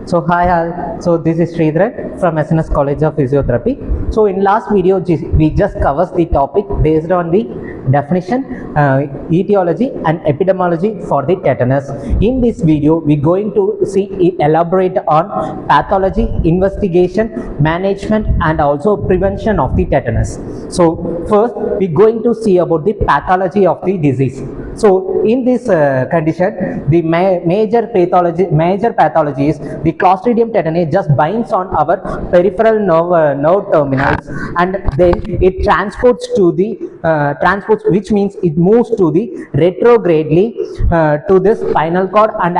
So hi all, so this is Sridharan from SNS College of Physiotherapy. So in last video we just covers the topic based on the definition, etiology and epidemiology for the tetanus. In this video we going to see elaborate on pathology, investigation, management and also prevention of the tetanus. So first we going to see about the pathology of the disease. So in this condition, the major pathology is the Clostridium tetani just binds on our peripheral nerve terminals, and then it transports to the which means it moves to the retrogradely to the spinal cord, and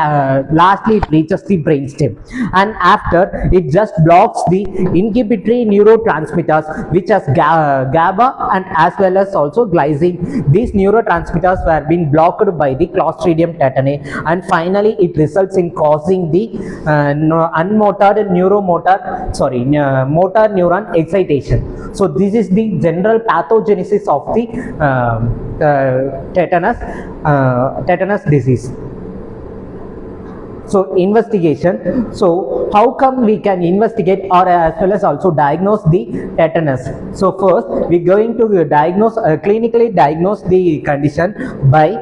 lastly it reaches the brainstem, and after it just blocks the inhibitory neurotransmitters which has GABA and as well as also glycine. These neurotransmitters were being blocked by the Clostridium tetani, and finally it results in causing the motor neuron excitation. So this is the general pathogenesis of the tetanus disease. So investigation. So how come we can investigate or as well as also diagnose the tetanus? So first we're going to diagnose clinically diagnose the condition by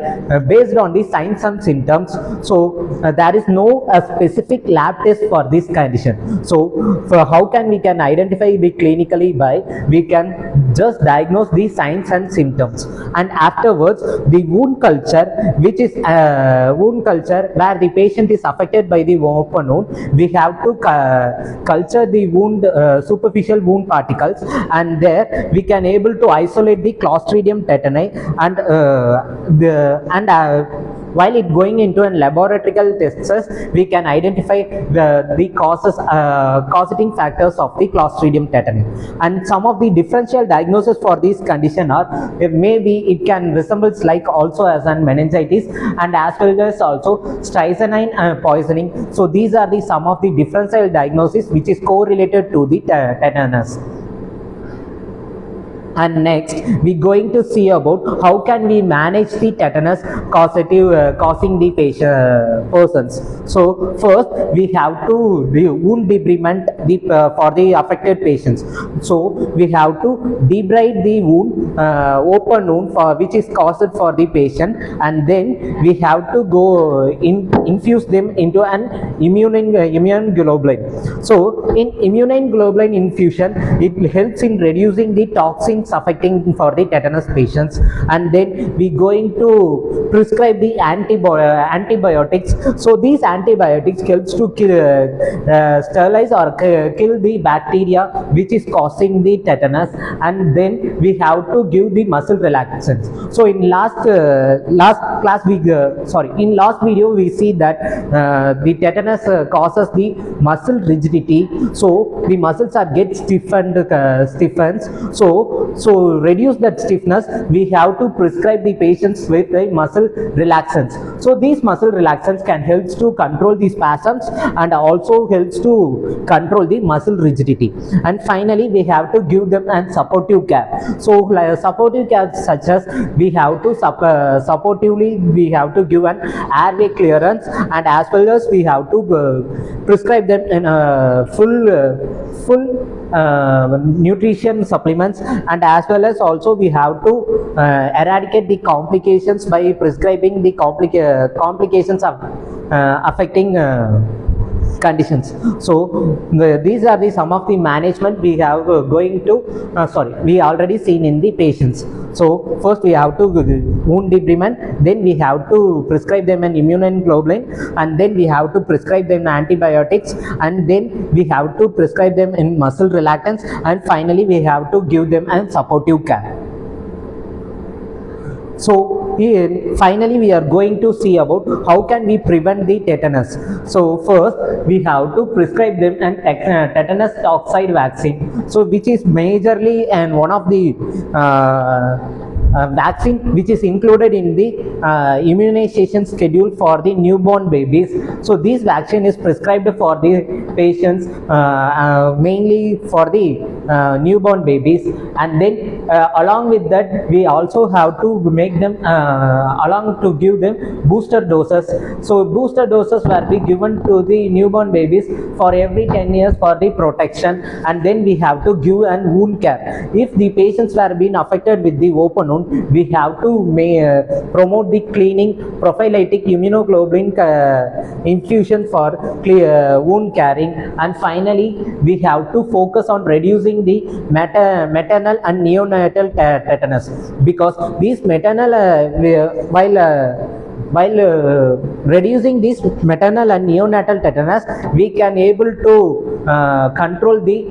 based on the signs and symptoms. So there is no specific lab test for this condition. So for how can we can identify the clinically by we can just diagnose the signs and symptoms, and afterwards the wound culture, which is wound culture where the patient is affected by the open wound. We have to culture the wound superficial wound particles, and there we can able to isolate the Clostridium tetani, and while it going into a laboratory tests, we can identify the causating factors of the Clostridium tetani. And some of the differential diagnosis for this condition are maybe it can resembles like also as an meningitis and as well as also strychnine poisoning. So these are the some of the differential diagnosis which is correlated to the tetanus. And next we're going to see about how can we manage the tetanus causing the persons. So first we have to do wound debridement for the affected patients. So we have to debride the wound, open wound for which is caused for the patient, and then we have to go infuse them into an immunoglobulin. So in immunoglobulin infusion, it helps in reducing the toxins affecting for the tetanus patients, and then we going to prescribe the antibiotics. So these antibiotics helps to sterilize or kill the bacteria which is causing the tetanus, and then we have to give the muscle relaxants. So in last video we see that the tetanus causes the muscle rigidity. So the muscles are get stiffens. So reduce that stiffness, we have to prescribe the patients with the muscle relaxants. So these muscle relaxants can help to control the spasms and also helps to control the muscle rigidity. And finally we have to give them a supportive care. So like supportive care such as we have to supportively we have to give an airway clearance, and as well as we have to prescribe them in full nutrition supplements, and as well as also we have to eradicate the complications by prescribing the complications of affecting conditions. So these are the some of the management we have we already seen in the patients. So first we have to wound debridement, then we have to prescribe them an immunoglobulin, and then we have to prescribe them antibiotics, and then we have to prescribe them in muscle relaxants, and finally we have to give them a supportive care. So here finally we are going to see about how can we prevent the tetanus. So first we have to prescribe them an tetanus toxoid vaccine, so which is majorly and one of the vaccine which is included in the immunization schedule for the newborn babies. So this vaccine is prescribed for the patients mainly for the newborn babies, and then along with that we also have to make them along to give them booster doses. So booster doses will be given to the newborn babies for every 10 years for the protection, and then we have to give an wound care. If the patients were being affected with the open wound, we have to promote the cleaning, prophylactic immunoglobulin infusion for wound caring, and finally we have to focus on reducing the maternal and neonatal tetanus, because these maternal while reducing this maternal and neonatal tetanus, we can able to control the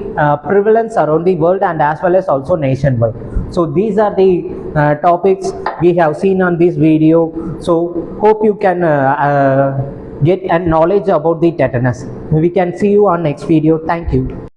prevalence around the world and as well as also nationwide. So these are the topics we have seen on this video. So hope you can get a knowledge about the tetanus. We can see you on next video. Thank you.